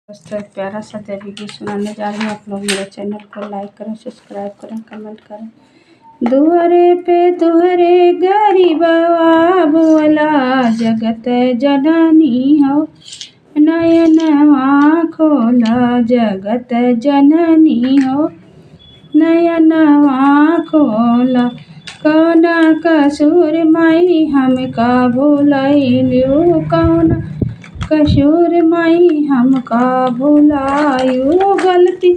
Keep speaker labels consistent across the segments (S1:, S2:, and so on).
S1: दोस्तों, एक प्यारा सा देवी गीत सुनाने जा रही हूँ। आप लोग मेरे चैनल को लाइक करें, सब्सक्राइब करें, कमेंट करें। दुहरे पे तुहरे गरीबवा बोला, जगत जननी हो नयनवा खोला, जगत जननी हो नयनवा खोला। कौना कसूर माई हमका भुलैलू, कौना कसूर माई हमका भुलायू। गलती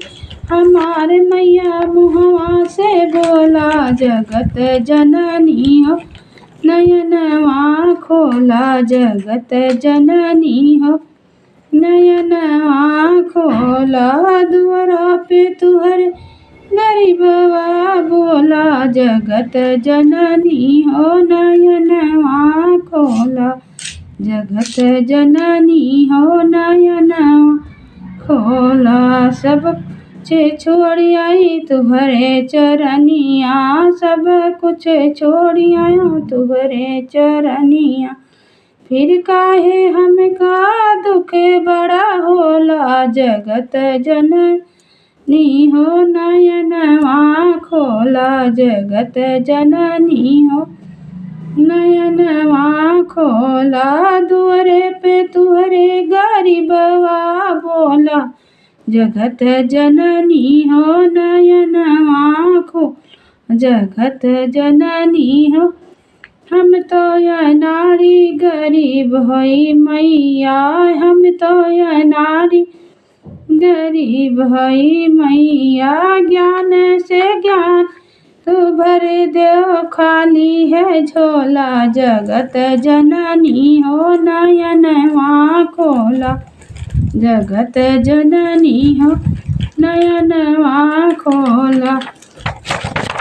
S1: हमारे मैया मुहवा से बोला, जगत जननी हो नयनवा खोला, जगत जननी हो नयनवा खोला। दुआरा पे तुहरे गरीबवा बोला, जगत जननी हो नयनवा खोला, जगत जननी हो नयनवा खोला। सब कुछ छोड़ आई तुहरे चरनिया, सब कुछ छोड़ आया तुहरे चरनिया। फिर काहे हमका दुख बड़ा होला, जगत जननी हो नयनवा खोला, जगत जननी हो नयनवा खोला। दुआरे पे तुहरे गरीबवा बोला, जगत जननी हो नयनवा खोला, जगत जननी हो। हम तो यह नारी गरीब हई मैया, हम तो यह नारी गरीब हई मैया। ज्ञान से ज्ञान तू भर दो, खाली है झोला, जगत जननी हो नयनवा खोला, जगत जननी हो नयनवा खोला।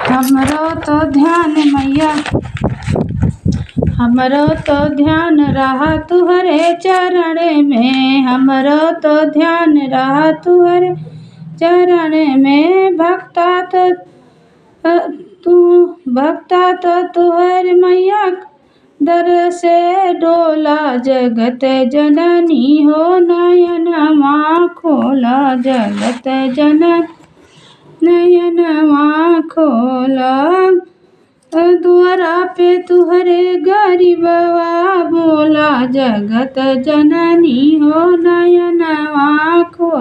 S1: हमरो तो ध्यान मैया, हमरो तो ध्यान रहा तुहरे चरण में, हमरो तो ध्यान रहा तुहरे चरण में। भक्ता तो तुहर मैया दर से डोला, जगत जननी हो नयनवा खोला, जगत जननी नयनवा खोला। दुआरा पे तुहरे गरीबवा बोला, जगत जननी हो नयनवा खोला।